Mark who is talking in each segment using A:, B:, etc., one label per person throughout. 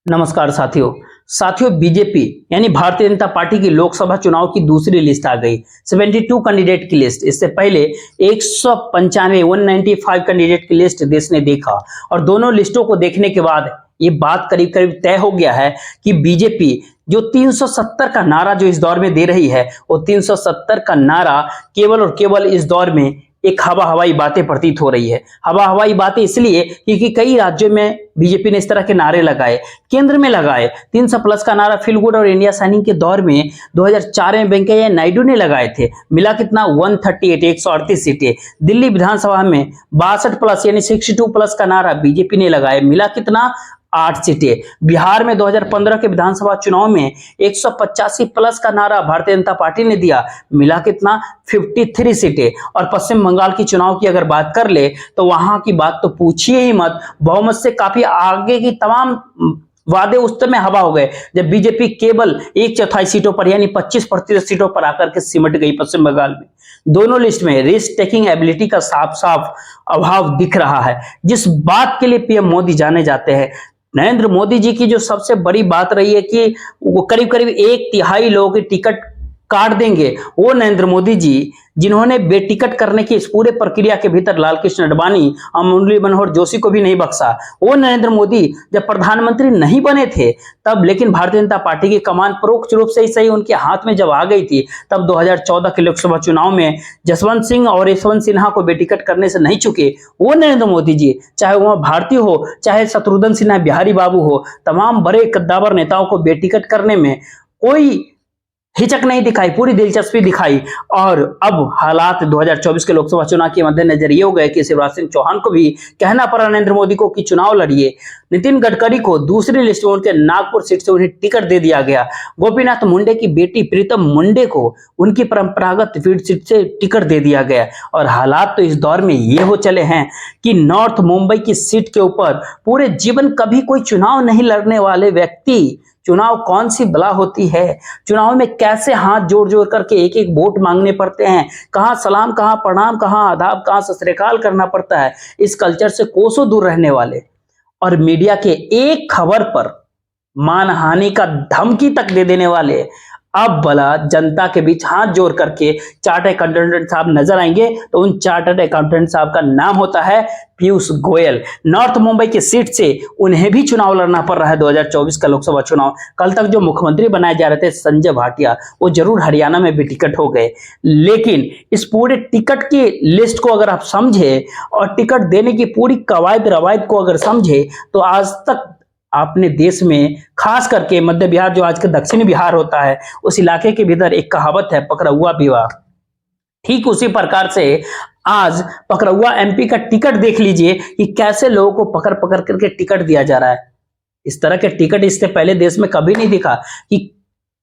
A: नमस्कार साथियों बीजेपी यानी भारतीय जनता पार्टी की लोकसभा चुनाव की दूसरी लिस्ट आ गई। 72 कैंडिडेट की लिस्ट। इससे पहले 195 कैंडिडेट की लिस्ट देश ने देखा और दोनों लिस्टों को देखने के बाद ये बात करीब करीब तय हो गया है कि बीजेपी जो 370 का नारा जो इस दौर में दे रही है, वो 370 का नारा केवल और केवल इस दौर में एक हवा हवाई बातें प्रतीत हो रही है। हवा हवाई बातें इसलिए क्योंकि कई राज्यों में बीजेपी ने इस तरह के नारे लगाए, केंद्र में लगाए। 300+ का नारा फील गुड और इंडिया शाइनिंग के दौर में 2004 में वेंकैया नायडू ने लगाए थे। मिला कितना? 138, 138 सीटें। दिल्ली विधानसभा में 62+ यानी 62+ का नारा बीजेपी ने लगाए। मिला कितना? 8 सीटें। बिहार में 2015 के विधानसभा चुनाव में 185+ का नारा भारतीय जनता पार्टी ने दिया। मिला कितना? 53 सीटें। और पश्चिम बंगाल की चुनाव की अगर बात कर ले तो वहां की बात तो पूछिए ही मत। बहुमत से काफी आगे की तमाम वादे उस समय हवा हो गए जब बीजेपी केवल 1/4 सीटों पर यानी 25% सीटों पर आकर के सिमट गई पश्चिम बंगाल में। दोनों लिस्ट में रिस्क टेकिंग एबिलिटी का साफ साफ अभाव दिख रहा है। जिस बात के लिए पीएम मोदी जाने जाते हैं, नरेंद्र मोदी जी की जो सबसे बड़ी बात रही है कि वो करीब करीब 1/3 लोगों की टिकट काट देंगे, वो नरेंद्र मोदी जी जिन्होंने बेटिकट करने की इस पूरे प्रक्रिया के भीतर लालकृष्ण आडवाणी और मुरली मनोहर जोशी को भी नहीं बख्शा। वो नरेंद्र मोदी जब प्रधानमंत्री नहीं बने थे तब, लेकिन भारतीय जनता पार्टी की कमान परोक्ष रूप से ही सही उनके हाथ में जब आ गई थी, तब 2014 के लोकसभा चुनाव में जसवंत सिंह और यशवंत सिन्हा को बेटिकट करने से नहीं चुके। वो नरेंद्र मोदी जी, चाहे वह भारतीय हो, चाहे शत्रुघ्न सिन्हा बिहारी बाबू हो, तमाम बड़े कद्दावर नेताओं को बेटिकट करने में कोई हिचक नहीं दिखाई, पूरी दिलचस्पी दिखाई। और अब हालात 2024 के लोकसभा चुनाव के मद्देनजर ये हो गए कि शिवराज सिंह चौहान को भी कहना पड़ा नरेंद्र मोदी को कि चुनाव लड़िए। नितिन गडकरी को दूसरी लिस्ट में उनके नागपुर सीट से उन्हें टिकट दे दिया गया। गोपीनाथ मुंडे की बेटी प्रीतम मुंडे को उनकी परंपरागत फील्ड सीट से टिकट दे दिया गया। और हालात तो इस दौर में ये हो चले हैं कि नॉर्थ मुंबई की सीट के ऊपर पूरे जीवन कभी कोई चुनाव नहीं लड़ने वाले व्यक्ति, चुनाव कौन सी बला होती है, चुनाव में कैसे हाथ जोड़ जोड़ करके एक एक वोट मांगने पड़ते हैं, कहां सलाम, कहां प्रणाम, कहां आदाब, कहां सत श्री अकाल करना पड़ता है, इस कल्चर से कोसों दूर रहने वाले और मीडिया के एक खबर पर मानहानि का धमकी तक दे देने वाले अब भला जनता के बीच हाथ जोड़ करके चार्टर्ड अकाउंटेंट साहब नजर आएंगे तो उन चार्टर्ड अकाउंटेंट साहब का नाम होता है पीयूष गोयल। नॉर्थ मुंबई की सीट से उन्हें भी चुनाव लड़ना पड़ रहा है 2024 का लोकसभा चुनाव। कल तक जो मुख्यमंत्री बनाए जा रहे थे संजय भाटिया, वो जरूर हरियाणा में भी टिकट हो गए, लेकिन इस पूरे टिकट की लिस्ट को अगर आप समझे और टिकट देने की पूरी कवायद रवायत को अगर समझे तो आज तक आपने देश में, खास करके मध्य बिहार जो आज का दक्षिणी बिहार होता है, उस इलाके के भीतर एक कहावत है, पकड़ुआ विवाह। ठीक उसी प्रकार से आज पकड़ुआ एमपी का टिकट देख लीजिए कि कैसे लोगों को पकड़ पकड़ करके टिकट दिया जा रहा है। इस तरह के टिकट इससे पहले देश में कभी नहीं दिखा कि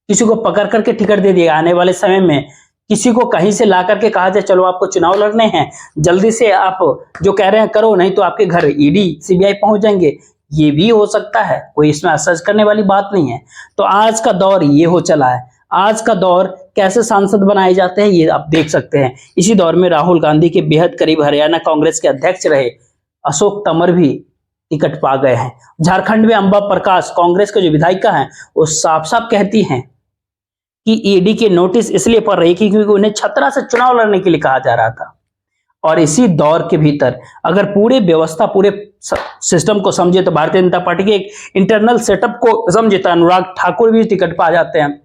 A: किसी को पकड़ करके टिकट दे दिया। आने वाले समय में किसी को कहीं से ला करके कहा जाए चलो आपको चुनाव लड़ने हैं, जल्दी से आप जो कह रहे हैं करो, नहीं तो आपके घर ईडी सीबीआई पहुंच जाएंगे। ये भी हो सकता है, कोई इसमें असर करने वाली बात नहीं है। तो आज का दौर ये हो चला है। आज का दौर कैसे सांसद बनाए जाते हैं ये आप देख सकते हैं। इसी दौर में राहुल गांधी के बेहद करीब हरियाणा कांग्रेस के अध्यक्ष रहे अशोक तंवर भी टिकट पा गए हैं। झारखंड में अंबा प्रकाश कांग्रेस के जो विधायिका हैं, वो साफ साफ कहती हैं कि ईडी के नोटिस इसलिए पड़ रही क्योंकि उन्हें छतरा से चुनाव लड़ने के लिए कहा जा रहा था। और इसी दौर के भीतर अगर पूरे व्यवस्था, पूरे सिस्टम को समझे तो भारतीय जनता पार्टी के एक इंटरनल सेटअप को समझे तो अनुराग ठाकुर भी टिकट पा जाते हैं।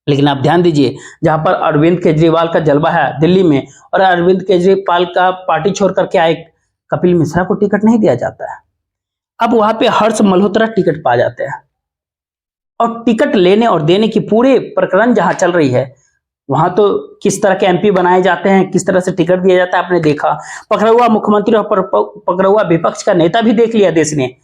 A: लेकिन आप ध्यान दीजिए, जहां पर अरविंद केजरीवाल का जलवा है दिल्ली में, और अरविंद केजरीवाल का पार्टी छोड़ करके आए कपिल मिश्रा को टिकट नहीं दिया जाता है। अब वहां पे हर्ष मल्होत्रा टिकट पा जाते हैं। और टिकट लेने और देने की पूरे प्रकरण जहां चल रही है, वहां तो किस तरह के एमपी बनाए जाते हैं, किस तरह से टिकट दिया जाता है, आपने देखा। पकड़ुआ मुख्यमंत्री और पकड़ुआ विपक्ष का नेता भी देख लिया देश ने,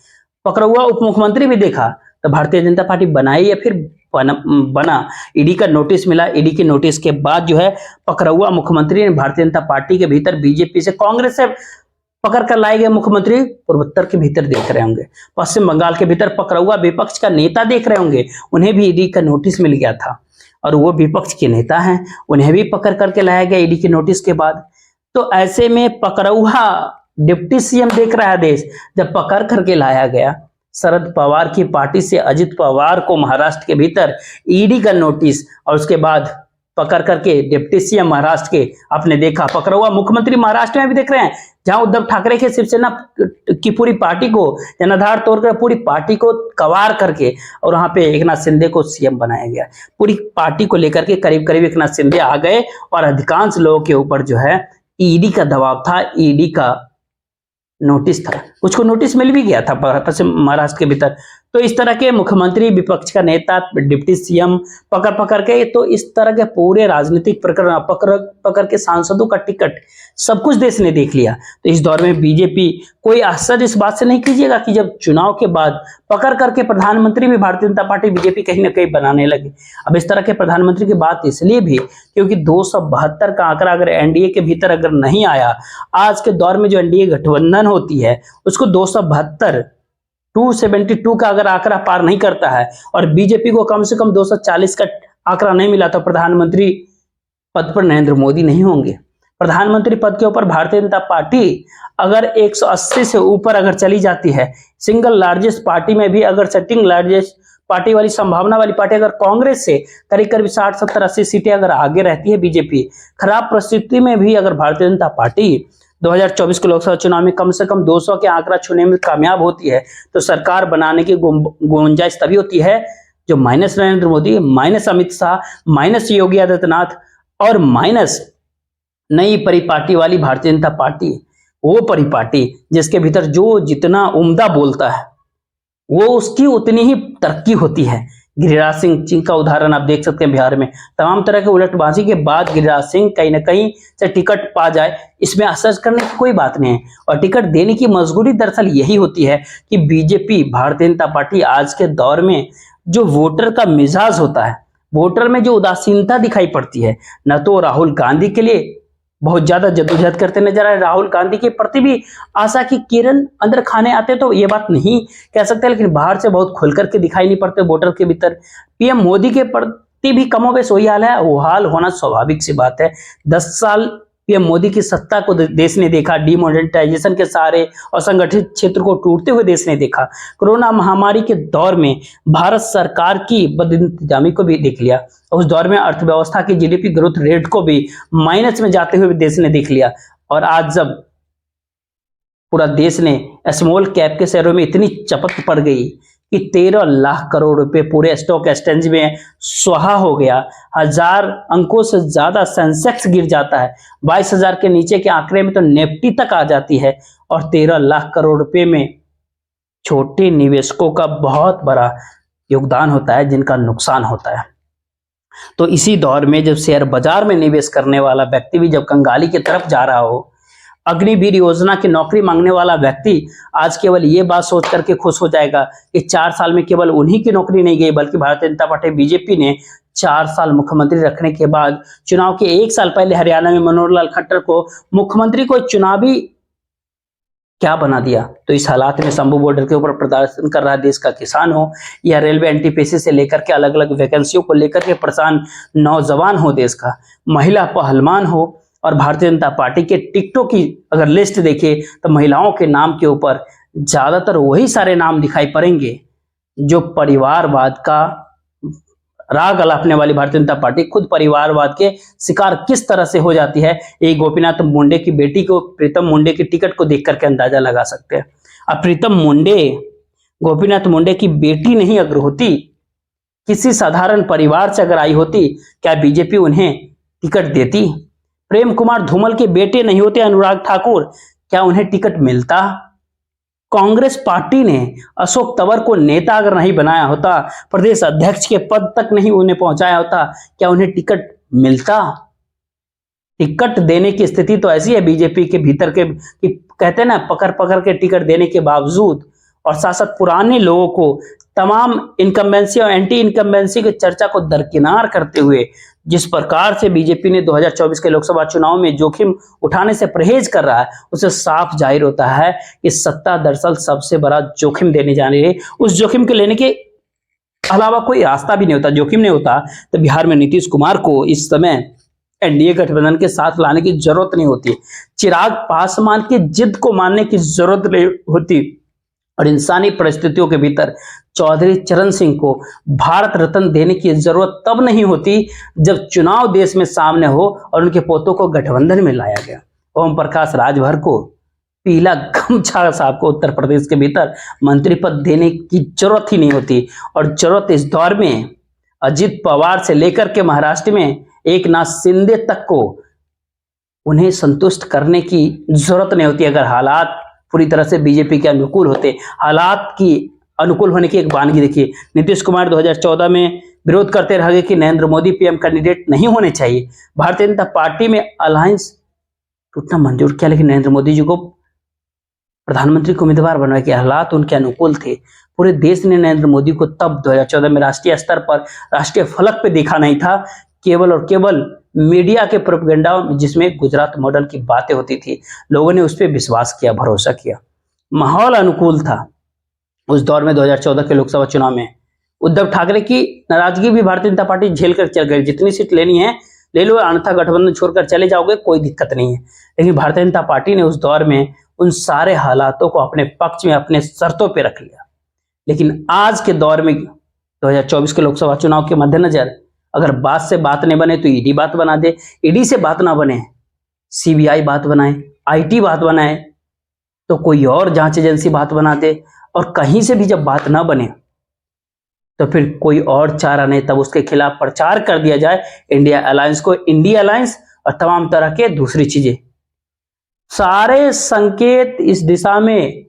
A: पकड़ुआ उप मुख्यमंत्री भी देखा। तो भारतीय जनता पार्टी बनाई या फिर बना? ईडी का नोटिस मिला। ईडी के नोटिस के बाद जो है पकड़ुआ मुख्यमंत्री ने भारतीय जनता पार्टी के भीतर बीजेपी से, कांग्रेस से पकड़ कर लाए गए मुख्यमंत्री पूर्वोत्तर के भीतर देख रहे होंगे, पश्चिम बंगाल के भीतर पकड़ुआ विपक्ष का नेता देख रहे होंगे, उन्हें भी ईडी का नोटिस मिल गया था और वो विपक्ष के नेता हैं, उन्हें भी पकड़ करके लाया गया ईडी के नोटिस के बाद। तो ऐसे में पकड़ुआ डिप्टी सीएम देख रहा है देश, जब पकड़ करके लाया गया शरद पवार की पार्टी से अजित पवार को महाराष्ट्र के भीतर ईडी का नोटिस, और उसके बाद पकड़ करके डिप्टी सीएम महाराष्ट्र के आपने देखा, पकड़ा हुआ मुख्यमंत्री महाराष्ट्र में भी देख रहे हैं, जहां उद्धव ठाकरे के शिवसेना की पूरी पार्टी को जनाधार तोड़कर पूरी पार्टी को कवार करके और वहां पे एकनाथ शिंदे को सीएम बनाया गया। पूरी पार्टी को लेकर के करीब करीब एकनाथ शिंदे आ गए और अधिकांश लोगों के ऊपर जो है ईडी का दबाव था, ईडी का नोटिस था, कुछ को नोटिस मिल भी गया था पश्चिम महाराष्ट्र के भीतर। तो इस तरह के मुख्यमंत्री, विपक्ष का नेता, डिप्टी सीएम पकड़ पकड़ के, तो इस तरह के पूरे राजनीतिक प्रकरण पकड़ पकड़ के सांसदों का टिकट सब कुछ देश ने देख लिया। तो इस दौर में बीजेपी, कोई आश्चर्य इस बात से नहीं कीजिएगा कि जब चुनाव के बाद पकड़ करके प्रधानमंत्री भी भारतीय जनता पार्टी बीजेपी कहीं ना कहीं बनाने लगी। अब इस तरह के प्रधानमंत्री की बात इसलिए भी क्योंकि 272 का आंकड़ा अगर एनडीए के भीतर अगर नहीं आया, आज के दौर में जो एनडीए गठबंधन होती है उसको 272 का अगर आंकड़ा पार नहीं करता है और बीजेपी को कम से कम 240 का आंकड़ा नहीं मिला तो प्रधानमंत्री पद पर नरेंद्र मोदी नहीं होंगे। प्रधानमंत्री पद के ऊपर भारतीय जनता पार्टी अगर 180 से ऊपर अगर चली जाती है, सिंगल लार्जेस्ट पार्टी में भी अगर सेटिंग लार्जेस्ट पार्टी वाली संभावना वाली पार्टी अगर कांग्रेस से करीब करीब 60 70 80 सीटें अगर आगे रहती है बीजेपी, खराब परिस्थिति में भी अगर भारतीय जनता पार्टी 2024 के लोकसभा चुनाव में कम से कम 200 के आंकड़ा छूने में कामयाब होती है तो सरकार बनाने की गुंजाइश तभी होती है जो minus Narendra Modi, minus Amit Shah, minus Yogi Adityanath और माइनस नई परिपाटी वाली भारतीय जनता पार्टी, वो परिपाटी जिसके भीतर जो जितना उम्दा बोलता है वो उसकी उतनी ही तरक्की होती है। गिरिराज सिंह का उदाहरण आप देख सकते हैं बिहार में, तमाम तरह के उलटबाजी के बाद गिरिराज सिंह कहीं ना कहीं से टिकट पा जाए, इसमें असर करने की कोई बात नहीं है। और टिकट देने की मजबूरी दरअसल यही होती है कि बीजेपी, भारतीय जनता पार्टी आज के दौर में जो वोटर का मिजाज होता है, वोटर में जो उदासीनता दिखाई पड़ती है, न तो राहुल गांधी के लिए बहुत ज्यादा जद्दोजहद करते नजर आए, राहुल गांधी के प्रति भी आशा की किरण अंदर खाने आते तो ये बात नहीं कह सकते, लेकिन बाहर से बहुत खुल करके दिखाई नहीं पड़ते वोटर के भीतर। पीएम मोदी के प्रति भी कमोबेश वही हाल है, वो हाल होना स्वाभाविक सी बात है। 10 साल पीएम मोदी की सत्ता को देश ने देखा, डिमोनेटाइजेशन के सहारे और संगठित क्षेत्र को टूटते हुए देश ने देखा। कोरोना महामारी के दौर में भारत सरकार की बदइंतजामी को भी देख लिया। उस दौर में अर्थव्यवस्था की जीडीपी ग्रोथ रेट को भी माइनस में जाते हुए देश ने देख लिया। और आज जब पूरा देश ने स्मॉल कैप के शेयरों में इतनी चपत पड़ गई कि 13 लाख करोड़ रुपए पूरे स्टॉक एक्सचेंज में स्वाहा हो गया, 1000 अंकों से ज्यादा सेंसेक्स गिर जाता है, 22,000 के नीचे के आंकड़े में तो निफ्टी तक आ जाती है, और 13 लाख करोड़ रुपए में छोटे निवेशकों का बहुत बड़ा योगदान होता है जिनका नुकसान होता है। तो इसी दौर में जब शेयर बाजार में निवेश करने वाला व्यक्ति भी जब कंगाली की तरफ जा रहा हो, अग्निवीर योजना की नौकरी मांगने वाला व्यक्ति आज केवल ये बात सोच करके खुश हो जाएगा कि 4 साल में केवल उन्हीं की नौकरी नहीं गई, बल्कि भारतीय जनता पार्टी बीजेपी ने 4 साल मुख्यमंत्री रखने के बाद चुनाव के 1 साल पहले हरियाणा में मनोहर लाल खट्टर को मुख्यमंत्री को चुनावी क्या बना दिया। तो इस हालात में शंभू बॉर्डर के ऊपर प्रदर्शन कर रहा देश का किसान हो या रेलवे एनटीपीसी से लेकर के अलग अलग वैकेंसियों को लेकर के परेशान नौजवान हो, देश का महिला पहलवान हो, और भारतीय जनता पार्टी के टिकटों की अगर लिस्ट देखिए तो महिलाओं के नाम के ऊपर ज्यादातर वही सारे नाम दिखाई पड़ेंगे जो परिवारवाद का राग अलापने वाली भारतीय जनता पार्टी खुद परिवारवाद के शिकार किस तरह से हो जाती है, एक गोपीनाथ मुंडे की बेटी को, प्रीतम मुंडे की टिकट को देख करके अंदाजा लगा सकते हैं। अब प्रीतम मुंडे गोपीनाथ मुंडे की बेटी नहीं अगर होती, किसी साधारण परिवार से अगर आई होती, क्या बीजेपी उन्हें टिकट देती? प्रेम कुमार धूमल के बेटे नहीं होते अनुराग ठाकुर, क्या उन्हें टिकट मिलता? कांग्रेस पार्टी ने अशोक तंवर को नेता अगर नहीं बनाया होता, प्रदेश अध्यक्ष के पद तक नहीं उन्हें पहुंचाया होता, क्या उन्हें टिकट मिलता? टिकट देने की स्थिति तो ऐसी है बीजेपी के भीतर के कि कहते हैं ना, पकड़ पकड़ के टिकट देने के बावजूद और साथ साथ पुराने लोगों को तमाम इनकम्बेंसी और एंटी इनकम्बेंसी की चर्चा को दरकिनार करते हुए जिस प्रकार से बीजेपी ने 2024 के लोकसभा चुनाव में जोखिम उठाने से परहेज कर रहा है, उससे साफ जाहिर होता है कि सत्ता दरअसल सबसे बड़ा जोखिम देने जा रही है। उस जोखिम के लेने के अलावा कोई रास्ता भी नहीं होता। जोखिम नहीं होता तो बिहार में नीतीश कुमार को इस समय एनडीए गठबंधन के साथ लाने की जरूरत नहीं होती, चिराग पासवान की जिद को मानने की जरूरत नहीं होती, और इंसानी परिस्थितियों के भीतर चौधरी चरण सिंह को भारत रत्न देने की जरूरत तब नहीं होती जब चुनाव देश में सामने हो और उनके पोतों को गठबंधन में लाया गया। ओम प्रकाश राजभर को पीला गमछा साहब को उत्तर प्रदेश के भीतर मंत्री पद देने की जरूरत ही नहीं होती। और जरूरत इस दौर में अजित पवार से लेकर के महाराष्ट्र में एकनाथ शिंदे तक को उन्हें संतुष्ट करने की जरूरत नहीं होती अगर हालात पूरी तरह से बीजेपी के अनुकूल होते। हालात की अनुकूल होने की एक वानगी देखिए, नीतीश कुमार 2014 में विरोध करते रहे कि नरेंद्र मोदी पीएम कैंडिडेट नहीं होने चाहिए। भारतीय जनता पार्टी में अलायंस टूटना मंजूर किया, लेकिन नरेंद्र मोदी जी को प्रधानमंत्री को उम्मीदवार बनाया कि हालात उनके अनुकूल थे। पूरे देश ने नरेंद्र मोदी को तब 2014 में राष्ट्रीय स्तर पर राष्ट्रीय फलक पे देखा नहीं था, केवल और केवल मीडिया के प्रोपेगेंडा जिसमें गुजरात मॉडल की बातें होती थी। लोगों ने उस पर विश्वास किया, भरोसा किया, माहौल अनुकूल था। उस दौर में 2014 के लोकसभा चुनाव में उद्धव ठाकरे की नाराजगी भी भारतीय जनता पार्टी झेल कर चल गई। जितनी सीट लेनी है ले लो, अन्यथा गठबंधन छोड़कर चले जाओगे, कोई दिक्कत नहीं है। लेकिन भारतीय जनता पार्टी ने उस दौर में उन सारे हालातों को अपने पक्ष में, अपने शर्तों पर रख लिया। लेकिन आज के दौर में 2024 के लोकसभा चुनाव के मद्देनजर अगर बात से बात नहीं बने तो ईडी बात बना दे, ईडी से बात ना बने सीबीआई बात बनाए, आईटी बात बनाए, तो कोई और जांच एजेंसी बात बना दे। और कहीं से भी जब बात ना बने तो फिर कोई और चारा नहीं, तब उसके खिलाफ प्रचार कर दिया जाए इंडिया अलायंस को, इंडिया अलायंस और तमाम तरह के दूसरी चीजें। सारे संकेत इस दिशा में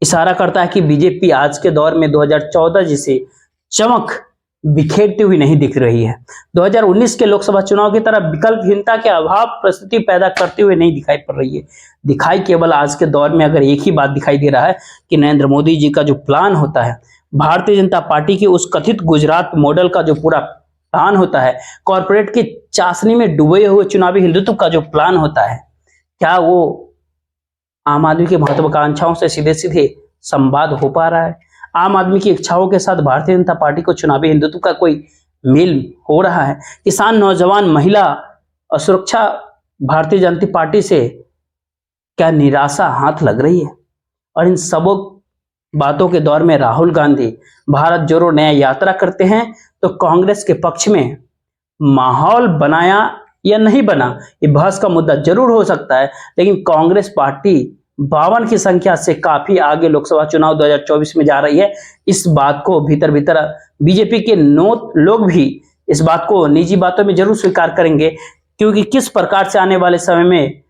A: इशारा करता है कि बीजेपी आज के दौर में 2014 जिसे चमक बिखेरती हुई नहीं दिख रही है। 2019 के लोकसभा चुनाव की तरह विकल्पहीनता के अभाव परिस्थिति पैदा करते हुए नहीं दिखाई पड़ रही है। दिखाई केवल आज के दौर में अगर एक ही बात दिखाई दे रहा है कि नरेंद्र मोदी जी का जो प्लान होता है, भारतीय जनता पार्टी की उस कथित गुजरात मॉडल का जो पूरा प्लान होता है, कॉर्पोरेट की चाशनी में डूबे हुए चुनावी हिंदुत्व का जो प्लान होता है, क्या वो आम आदमी की महत्वाकांक्षाओं से सीधे सीधे संवाद हो पा रहा है? आम आदमी की इच्छाओं के साथ भारतीय जनता पार्टी को चुनावी हिंदुत्व का कोई मेल हो रहा है? किसान, नौजवान, महिला और सुरक्षा भारतीय जनता पार्टी से क्या निराशा हाथ लग रही है? और इन सब बातों के दौर में राहुल गांधी भारत जोड़ो नया यात्रा करते हैं तो कांग्रेस के पक्ष में माहौल बनाया या नहीं बना, ये बहस का मुद्दा जरूर हो सकता है। लेकिन कांग्रेस पार्टी 52 की संख्या से काफी आगे लोकसभा चुनाव 2024 में जा रही है। इस बात को भीतर भीतर बीजेपी के लोग भी इस बात को निजी बातों में जरूर स्वीकार करेंगे, क्योंकि किस प्रकार से आने वाले समय में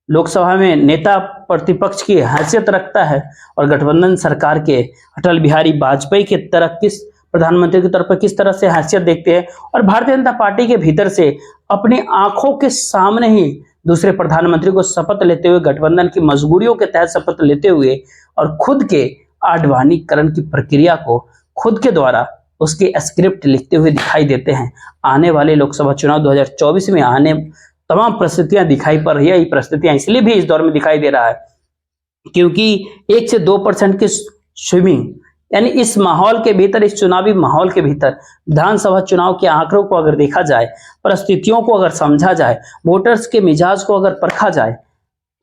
A: लोकसभा में नेता प्रतिपक्ष की हैसियत रखता है और गठबंधन सरकार के अटल बिहारी वाजपेयी की तरह किस प्रधानमंत्री की तरफ किस तरह से हैसियत देखते हैं, और भारतीय जनता पार्टी के भीतर से अपनी आंखों के सामने ही दूसरे प्रधानमंत्री को शपथ लेते हुए, गठबंधन की मजबूरियों के तहत शपथ लेते हुए और खुद के आडवाणीकरण की प्रक्रिया को खुद के द्वारा उसके स्क्रिप्ट लिखते हुए दिखाई देते हैं। आने वाले लोकसभा चुनाव 2024 में आने तमाम परिस्थितियां दिखाई पड़ रही है। ये परिस्थितियां इसलिए भी इस दौर में दिखाई दे रहा है क्योंकि 1 से 2% की स्विमिंग, यानी इस माहौल के भीतर, इस चुनावी माहौल के भीतर विधानसभा चुनाव के आंकड़ों को अगर देखा जाए, परिस्थितियों को अगर समझा जाए, वोटर्स के मिजाज को अगर परखा जाए,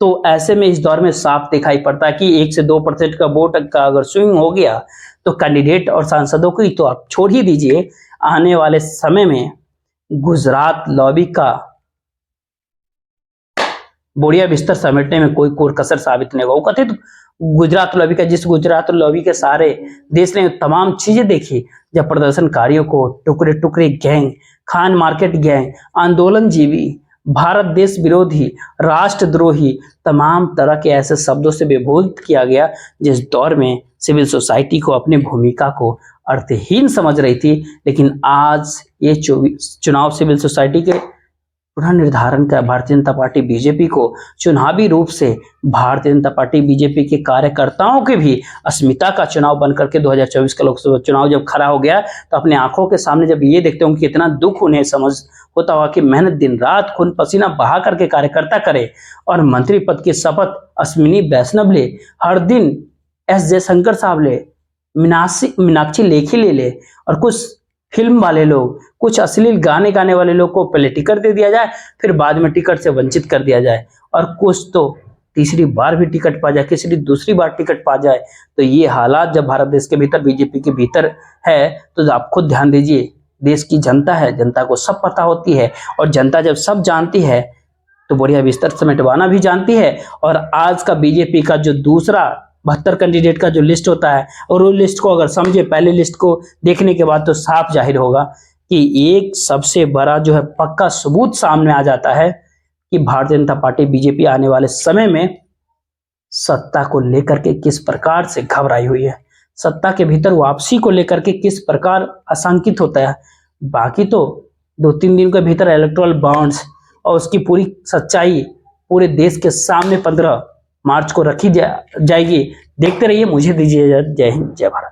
A: तो ऐसे में इस दौर में साफ दिखाई पड़ता है कि 1 से 2% का वोट का अगर स्विंग हो गया तो कैंडिडेट और सांसदों की तो आप छोड़ ही दीजिए, आने वाले समय में गुजरात लॉबी का बोरिया बिस्तर समेटने में कोई कसर साबित नहीं होगा। वो कथित गुजरात लॉबी का, जिस गुजरात लॉबी के सारे देश ने तमाम चीजें देखी, जब प्रदर्शनकारियों को टुकड़े टुकड़े गैंग, खान मार्केट गैंग, आंदोलनजीवी, भारत देश विरोधी, राष्ट्रद्रोही, तमाम तरह के ऐसे शब्दों से विभूत किया गया, जिस दौर में सिविल सोसाइटी को अपनी भूमिका को अर्थहीन समझ रही थी। लेकिन आज ये चुनाव सिविल सोसाइटी के पुनर्निर्धारण का भारतीय जनता पार्टी बीजेपी को चुनावी रूप से भारतीय जनता पार्टी बीजेपी के कार्यकर्ताओं के भी अस्मिता का चुनाव बनकर के 2024 का लोकसभा चुनाव जब खड़ा हो गया, तो अपने आंखों के सामने जब ये देखते होंगे कि कितना दुख उन्हें समझ होता हुआ कि मेहनत दिन रात खून पसीना बहा करके कार्यकर्ता करे और मंत्री पद की शपथ अश्विनी वैष्णव ले, हर दिन एस जयशंकर साहब ले, मीनाक्षी लेखी ले और कुछ फिल्म वाले लोग, कुछ अश्लील गाने गाने वाले लोग को पहले टिकट दे दिया जाए, फिर बाद में टिकट से वंचित कर दिया जाए, और कुछ तो तीसरी बार भी टिकट पा जाए, किसी दूसरी बार टिकट पा जाए, तो ये हालात जब भारत देश के भीतर बीजेपी के भीतर है तो आप खुद ध्यान दीजिए। देश की जनता है, जनता को सब पता होती है, और जनता जब सब जानती है तो बढ़िया बिस्तर समेटवाना भी जानती है। और आज का बीजेपी का जो दूसरा 72 कैंडिडेट का जो लिस्ट होता है, और वो लिस्ट को अगर समझे, पहले लिस्ट को देखने के बाद तो साफ जाहिर होगा कि एक सबसे बड़ा जो है पक्का सबूत सामने आ जाता है कि भारतीय जनता पार्टी बीजेपी आने वाले समय में सत्ता को लेकर के किस प्रकार से घबराई हुई है, सत्ता के भीतर वापसी को लेकर के किस प्रकार आशंकित होता है। बाकी तो 2-3 दिन के भीतर इलेक्टोरल बॉन्ड्स और उसकी पूरी सच्चाई पूरे देश के सामने 15 मार्च को रखी जाएगी। देखते रहिए, मुझे दीजिए जय हिंद, जय भारत।